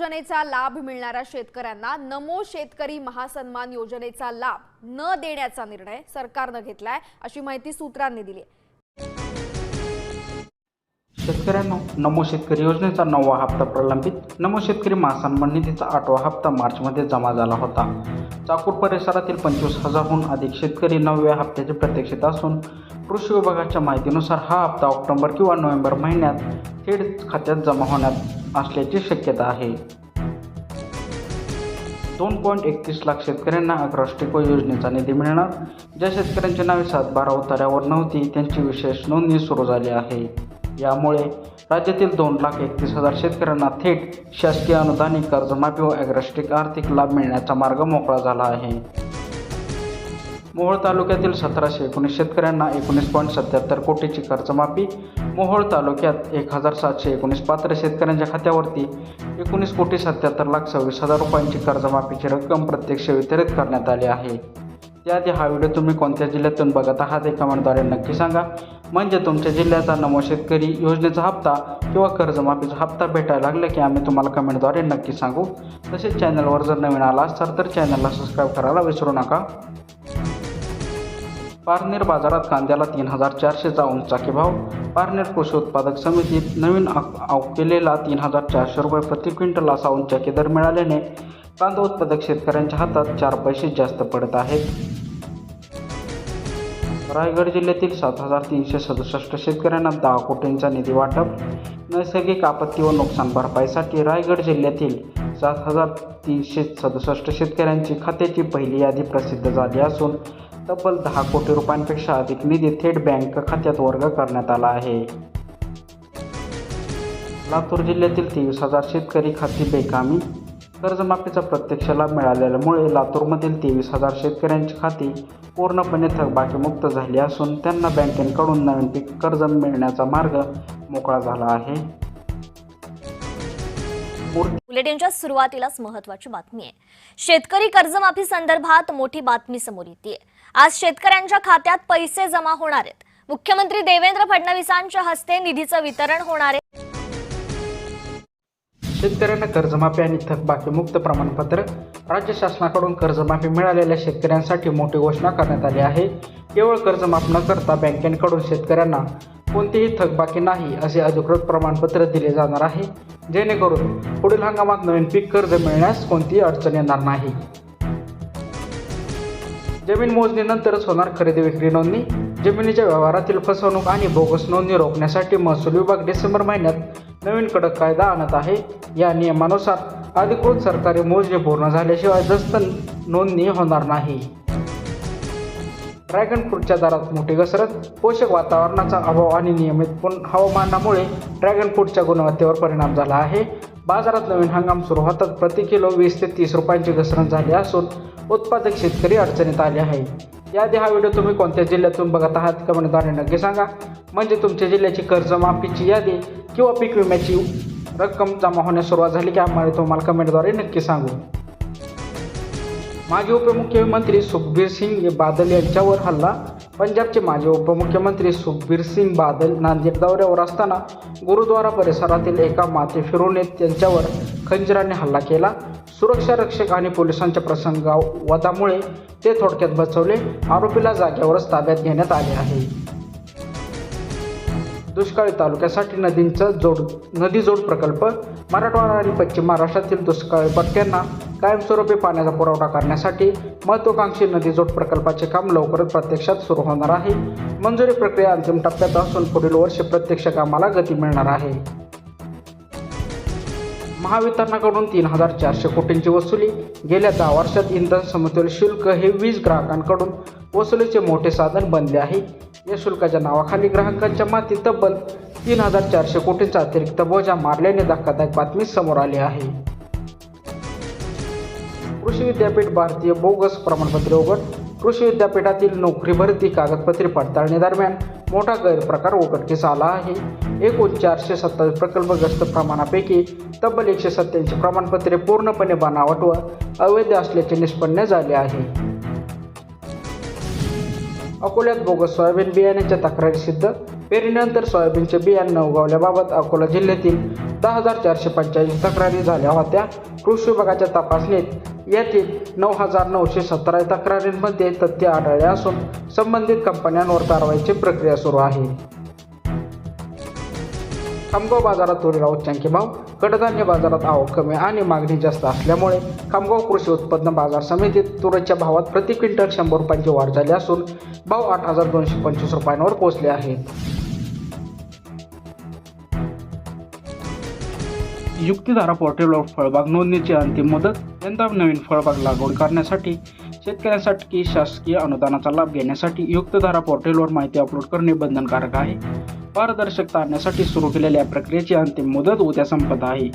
योजनेचा लाभ मिळणाऱ्या शेतकऱ्यांना नमो शेतकरी महासन्मान योजनेचा लाभ न देण्याचा निर्णय सरकारने घेतलाय, अशी माहिती सूत्रांनी दिली। शेतकऱ्यांना नमो शेतकरी योजनेचा 9वा हप्ता प्रलंबित। नमो शेतकरी महासन्मान निधीचा 8वा हप्ता मार्चमध्ये जमा झाला होता। चाकूर परिसरातील 25,000हून अधिक शेतकरी 9व्या हप्त्याची प्रतीक्षेत असून कृषी विभागाच्या माहितीनुसार हा हप्ता ऑक्टोबर किंवा नोव्हेंबर महिन्यात थेट खात्यात जमा होण्यात असल्याची शक्यता आहे। 2.31 लाख शेतकऱ्यांना अग्रष्टिको योजनेचा निधी मिळणार। ज्या शेतकऱ्यांची नावे 7/12 उतार्यावर नव्हती त्यांची विशेष नोंदणी सुरू झाली आहे। यामुळे राज्यातील 2,31,000 शेतकऱ्यांना थेट शासकीय अनुदानित कर्जमाफी व अग्रष्टिक आर्थिक लाभ मिळण्याचा मार्ग मोकळा झाला आहे। मोहोळ तालुक्यातील 1,719 शेतकऱ्यांना 19.77 कोटीची कर्जमाफी। मोहोळ तालुक्यात 1,719 पात्र शेतकऱ्यांच्या खात्यावरती 19,77,26,000 रुपयांची कर्जमाफीची रक्कम प्रत्यक्ष वितरित करण्यात आली आहे। त्याआधी हा व्हिडिओ तुम्ही कोणत्या जिल्ह्यातून बघत आहात हे कमेंटद्वारे नक्की सांगा, म्हणजे तुमच्या जिल्ह्याचा नमो शेतकरी योजनेचा हप्ता किंवा कर्जमाफीचा हप्ता भेटायला लागला की आम्ही तुम्हाला कमेंटद्वारे नक्की सांगू। तसेच चॅनलवर जर नवीन आला असाल तर चॅनलला सबस्क्राईब करायला विसरू नका। पारनेर बाजारात कांद्याला 3,400चा उंचाकी भाव। पारनेर कृषी उत्पादक समितीत नवीन केलेला 3,400 रुपये प्रति क्विंटल असा उंचाकी दर मिळाल्याने कांदा उत्पादक शेतकऱ्यांच्या हातात 4 पैसे जास्त पडत आहेत। रायगड जिल्ह्यातील 7,367 शेतकऱ्यांना 10 कोटींचा निधी वाटप। नैसर्गिक आपत्ती व नुकसान भरपाईसाठी रायगड जिल्ह्यातील 7,367 शेतकऱ्यांची खात्याची पहिली यादी प्रसिद्ध झाली असून तब्बल 10 कोटी रुपयांपेक्षा अधिक निधी थेट बँक खात्यात वर्ग करण्यात आला आहे। लातूर जिल्ह्यातील 23,000 शेतकरी खाती बेकामी। कर्जमाफीचा प्रत्यक्ष लाभ मिळाल्यामुळे लातूरमधील 23,000 शेतकऱ्यांची खाती पूर्णपणे थकबाकीमुक्त झाली असून त्यांना बँकेकडून नवीन पीक कर्ज मिळण्याचा मार्ग मोकळा झाला आहे। बुलेटिनच्या सुरुवातीलाच महत्त्वाची बातमी आहे। शेतकरी कर्जमाफी संदर्भात मोठी बातमी समोर येते। आज शेतकऱ्यांच्या खात्यात पैसे जमा होणार आहेत। मुख्यमंत्री देवेंद्र फडणवीसांच्या हस्ते निधीचं वितरण होणार आहे। शेतकऱ्यांना कर्जमाफी आणि थकबाकीमुक्त प्रमाणपत्र। राज्य शासनाकडून कर्जमाफी मिळालेल्या शेतकऱ्यांसाठी मोठी घोषणा करण्यात आली आहे। केवळ कर्जमाफ न करता बँकेकडून शेतकऱ्यांना कोणतीही थकबाकी नाही असे अधिकृत प्रमाणपत्र दिले जाणार आहे, जेणेकरून पुढील हंगामात नवीन पीक कर्ज मिळण्यास कोणतीही अडचण येणार नाही। जमीन मोजणीनंतरच होणार खरेदी विक्री नोंदणी। जमिनीच्या व्यवहारातील फसवणूक आणि बोगस नोंदणी रोखण्यासाठी महसूल विभाग डिसेंबर महिन्यात नवीन कडक कायदा आणत आहे। या नियमानुसार अधिकृत सरकारी मोजणी पूर्ण झाल्याशिवाय जस्त नोंदणी होणार नाही। ड्रॅगन फ्रूटच्या दरात मोठी घसरण। पोषक वातावरणाचा अभाव आणि नियमित हवामानामुळे ड्रॅगन फ्रूटच्या गुणवत्तेवर परिणाम झाला आहे। बाजारात नवीन हंगाम सुरू होतात प्रति किलो 20 ते 30 रुपयांची घसरण झाली असून उत्पादक शेतकरी अडचणीत आले आहे। याआधी हा व्हिडिओ तुम्ही कोणत्या जिल्ह्यातून बघत आहात कमेंटद्वारे नक्की सांगा, म्हणजे तुमच्या जिल्ह्याची कर्जमाफीची यादी किंवा पीक विम्याची रक्कम जमा होण्यास सुरुवात झाली की आम्हाला तुम्हाला कमेंटद्वारे नक्की सांगू। माजी उपमुख्यमंत्री सुखबीर सिंग बादल यांच्यावर हल्ला। पंजाबचे माजी उपमुख्यमंत्री सुखबीर सिंग बादल नांदेड दौऱ्यावर असताना गुरुद्वारा परिसरातील एका माते फिरवणीत त्यांच्यावर खंजराने हल्ला केला। सुरक्षा रक्षक आणि पोलिसांच्या प्रसंगावधामुळे ते थोडक्यात बचवले। आरोपीला जागेवरच ताब्यात घेण्यात आले आहे। दुष्काळी तालुक्यासाठी नदी जोड प्रकल्प। मराठवाडा आणि पश्चिम महाराष्ट्रातील दुष्काळी पट्ट्यांना कायमस्वरूपी पाण्याचा पुरवठा करण्यासाठी महत्त्वाकांक्षी नदी जोड प्रकल्पाचे काम लवकरच प्रत्यक्षात सुरू होणार आहे। मंजुरी प्रक्रिया अंतिम टप्प्यात असून पुढील वर्षी प्रत्यक्ष कामाला गती मिळणार आहे। महावितरणाकडून 3,400 कोटींची वसुली। गेल्या 10 वर्षात इंधन समतोल शुल्क हे वीज ग्राहकांकडून वसुलीचे मोठे साधन बनले आहे। या शुल्काच्या नावाखाली ग्राहकांच्या माती तब्बल 3,400 कोटींचा अतिरिक्त बोजा मारल्याने धक्कादायक बातमी समोर आली आहे। कृषी विद्यापीठ भारतीय बोगस प्रमाणपत्रे उघड। कृषी विद्यापीठातील नोकरी भरती कागदपत्रे पडताळणी दरम्यान मोठा गैरप्रकार उघडकीस आला आहे। एकूण 427 प्रकल्पग्रस्त प्रमाणापैकी तब्बल 187 प्रमाणपत्रे पूर्णपणे बनावट व अवैध असल्याचे निष्पन्न झाले आहे। अकोल्यात बोगस सोयाबीन बियाण्याच्या तक्रारी सिद्ध। पेरणीनंतर सोयाबीनचे बियाणे उगवल्याबाबत अकोला जिल्ह्यातील 10,445 तक्रारी झाल्या होत्या. कृषी विभागाच्या तपासणीत यातील 9,917 तक्रारींमध्ये तथ्य आढळले असून संबंधित कंपन्यांवर कारवाईची प्रक्रिया सुरू आहे. खामगाव बाजारात तुरीला उच्चांकी भाव. कडधान्य बाजारात आवक कमी आणि मागणी जास्त असल्यामुळे खामगाव कृषी उत्पन्न बाजार समितीत तुरीच्या भावात प्रति क्विंटल 100 रुपयांची वाढ झाली असून भाव 8,225 रुपयांवर पोहोचले आहेत. युक्तिधारा पोर्टलवर फळबाग नोंदणीची अंतिम मुदत. यंदा नवीन फळबाग लागवड करण्यासाठी शेतकऱ्यांसाठी शासकीय अनुदानाचा लाभ घेण्यासाठी युक्तिधारा पोर्टलवर माहिती अपलोड करणे बंधनकारक आहे. पारदर्शकता आणण्यासाठी सुरू केलेल्या प्रक्रियेची अंतिम मुदत उद्या संपत आहे.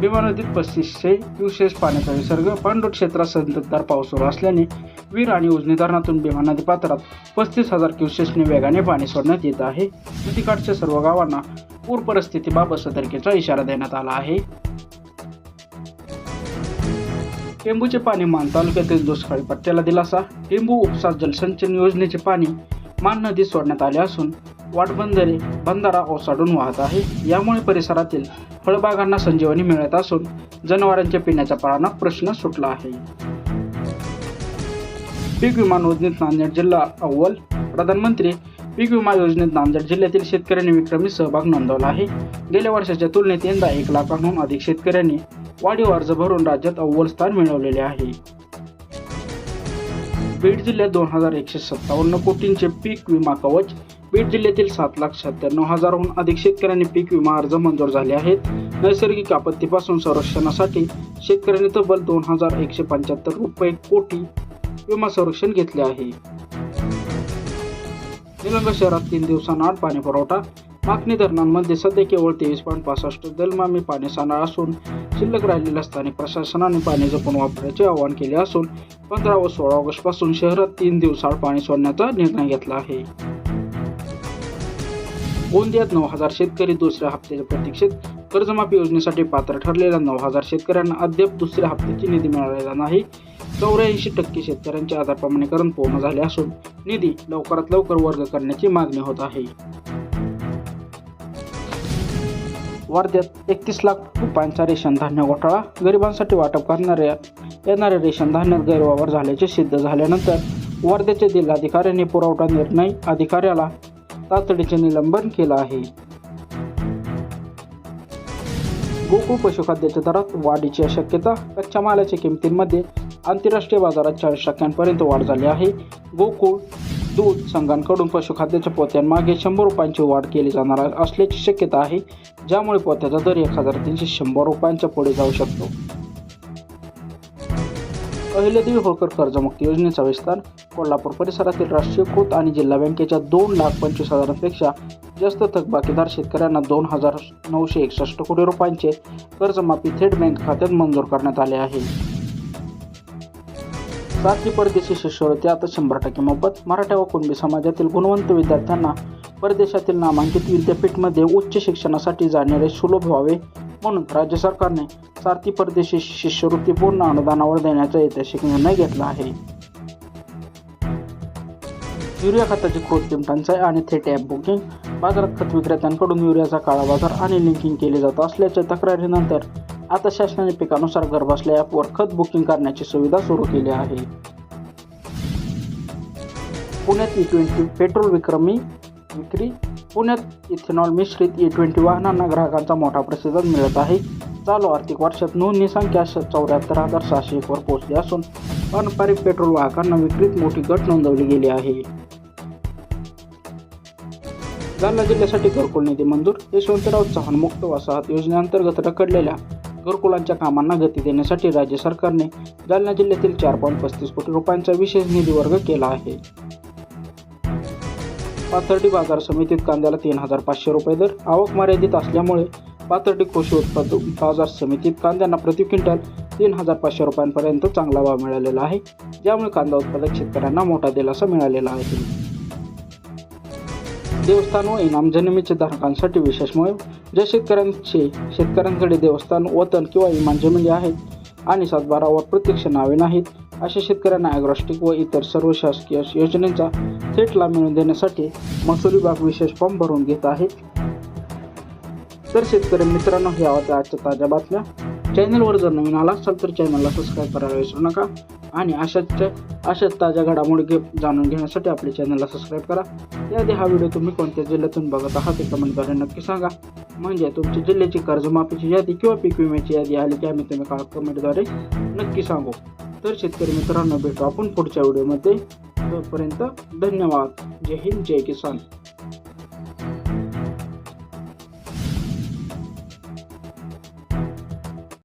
भीमा नदीत 3500 क्युसेस पाण्याचा विसर्ग. पाणलोट क्षेत्रात संततधार पाऊस सुरू असल्याने वीर आणि उजनी धरणातून भीमा नदी पात्रात 35,000 क्युसेसने वेगाने पाणी सोडण्यात येत आहे. नदीकाठच्या सर्व गावांना पूर परिस्थितीबाबत सतर्कतेचा इशारा देण्यात आला आहे. टेंबूचे पाणी मान तालुक्यातील दुष्काळी पट्ट्याला दिलासा. टेंबू उपसा जलसिंचन योजनेचे पाणी मान नदीत सोडण्यात आले असून वाटबंधारे बंधारा ओसाडून वाहत आहे. यामुळे परिसरातील फळबागांना संजीवनी मिळत असून जनावरांच्या पिण्याच्या पाण्याचा प्रश्न सुटला आहे. पीक विमा योजनेत नांदेड जिल्हा अव्वल. प्रधानमंत्री पीक विमा योजनेत नांदेड जिल्ह्यातील शेतकऱ्यांनी विक्रमी सहभाग नोंदवला आहे. गेल्या वर्षाच्या तुलनेत यंदा 1 लाखांहून अधिक शेतकऱ्यांनी वाढीव अर्ज भरून राज्यात अव्वल स्थान मिळवलेले आहे. बीड जिल्ह्यात 2,157 कोटींचे पीक विमा कवच. बीड जिल्ह्यातील 7,97,000हून अधिक शेतकऱ्यांनी पीक विमा अर्ज मंजूर झाले आहेत. नैसर्गिक आपत्तीपासून संरक्षणासाठी शेतकऱ्यांनी तब्बल 2,175 कोटी विमा संरक्षण घेतले आहे. निलंगा शहरात 3 दिवसांआड पाणी पुरवठा. मागणी धरणांमध्ये सध्या केवळ 23.65 दलमामी पाणी साठा असून शिल्लक राहिलेल्या स्थानिक प्रशासनाने पाणी जपून वापरण्याचे आवाहन केले असून 15 व 16 ऑगस्ट पासून शहरात 3 दिवसाआड पाणी सोडण्याचा निर्णय घेतला आहे. गोंदियात 9,000 शेतकरी दुसऱ्या हप्त्याच्या प्रतीक्षेत. कर्जमाफी योजनेसाठी पात्र ठरलेल्या 9,000 शेतकऱ्यांना अद्याप दुसऱ्या हप्त्याची निधी मिळालेला नाही. 84% शेतकऱ्यांचे आधार प्रमाणीकरण पूर्ण झाले असून निधी लवकरात लवकर वर्ग करण्याची मागणी होत आहे. वर्ध्यात 31 लाख रुपयांचा रेशन धान्य घोटाळा. गरिबांसाठी वाटप करणाऱ्या येणाऱ्या रेशन धान्यात गैरव्यवहार झाल्याचे सिद्ध झाल्यानंतर वर्ध्याच्या जिल्हाधिकाऱ्यांनी पुरवठा निर्णय अधिकाऱ्याला तातडीचे निलंबन केलं आहे. गोकुळ पशुखाद्याच्या दरात वाढीची शक्यता. कच्च्या मालाच्या किमतींमध्ये आंतरराष्ट्रीय बाजारात 40% वाढ झाली आहे. गोकुळ दूध संघांकडून पशुखाद्याच्या पोत्यांमागे 100 रुपयांची वाढ केली जाणार असल्याची शक्यता आहे, ज्यामुळे पोत्याचा दर 1,310 रुपयांच्या पुढे जाऊ शकतो. अहिल्यादेवी होळकर कर्जमुक्ती योजनेचा विस्तार. कोल्हापूर परिसरातील राष्ट्रीयकृत आणि जिल्हा बँकेच्या 2,25,000पेक्षा जास्त थकबाकीदार शेतकऱ्यांना 2,961 कोटी रुपयांचे कर्जमाफी थेट बँक खात्यात मंजूर करण्यात आले आहे. 7वी परदेशी शिष्यवृत्ती आता 100% मोफत. मराठा व कुणबी समाजातील गुणवंत विद्यार्थ्यांना परदेशातील नामांकित विद्यापीठमध्ये उच्च शिक्षणासाठी जाण्यास सुलभ व्हावे म्हणून राज्य सरकारने 7वी परदेशी शिष्यवृत्ती पूर्ण अनुदानावर देण्याचा ऐतिहासिक निर्णय घेतला आहे. युरिया खताची कृत्रिम टंचाई आणि थेट ॲप बुकिंग. बाजारात खत विक्रेत्यांकडून युरियाचा काळाबाजार आणि लिंकिंग केले जात असल्याच्या तक्रारीनंतर आता शासनाने पिकानुसार घरबसल्या ॲपवर खत बुकिंग करण्याची सुविधा सुरू केली आहे. पुण्यात E20 पेट्रोल विक्रमी विक्री. पुण्यात इथेनॉल मिश्रित E20 वाहनांना ग्राहकांचा मोठा प्रतिसाद मिळत आहे. चालू आर्थिक वर्षात नोंदणी संख्या 74,601 वर पोहोचली असून पारंपरिक पेट्रोल वाहकांना विक्रीत मोठी घट नोंदवली गेली आहे. जालना जिल्ह्यासाठी घरकुल निधी मंजूर. यशवंतराव चव्हाण मुक्त वसाहत योजनेअंतर्गत रखडलेल्या घरकुलांच्या कामांना गती देण्यासाठी राज्य सरकारने जालना जिल्ह्यातील 4.35 कोटी रुपयांचा विशेष निधी वर्ग केला आहे. पाथर्डी बाजार समितीत कांद्याला 3,500 रुपये दर. आवक मर्यादित असल्यामुळे पाथर्डी कृषी उत्पादन बाजार समितीत कांद्यांना प्रति क्विंटल 3,500 रुपयांपर्यंत चांगला भाव मिळालेला आहे, ज्यामुळे कांदा उत्पादक शेतकऱ्यांना मोठा दिलासा मिळालेला आहे. देवस्थान व इनाम जमिनीच्या धारकांसाठी विशेष मोहीम. ज्या शेतकऱ्यांकडे देवस्थान, वतन किंवा इनाम जमिनी आहेत आणि 7/12 वर प्रत्यक्ष नावे नाहीत, अशा शेतकऱ्यांना ॲग्रॉस्टिक व इतर सर्व शासकीय योजनांचा थेट लाभ मिळवून देण्यासाठी महसूल विभाग विशेष फॉर्म भरून घेत आहे. तर शेतकरी मित्रांनो, ह्या होत्या आजच्या ताज्या बातम्या. चॅनलवर जर नवीन आला असाल तर चॅनलला सबस्क्राईब करायला विसरू नका आणि अशाच ताज्या घडामोडी जाणून घेण्यासाठी आपल्या चॅनलला सबस्क्राईब करा. याआधी हा व्हिडिओ तुम्ही कोणत्या जिल्ह्यातून बघत आहात ते कमेंटद्वारे नक्की सांगा. म्हणजे तुमच्या जिल्ह्याची कर्जमाफीची यादी किंवा पीक विम्याची यादी आली की आम्ही तुम्ही कमेंटद्वारे नक्की सांगू. तर शेतकरी मित्रांनो, भेटू आपण पुढच्या व्हिडिओमध्ये. तोपर्यंत धन्यवाद. जय हिंद, जय किसान.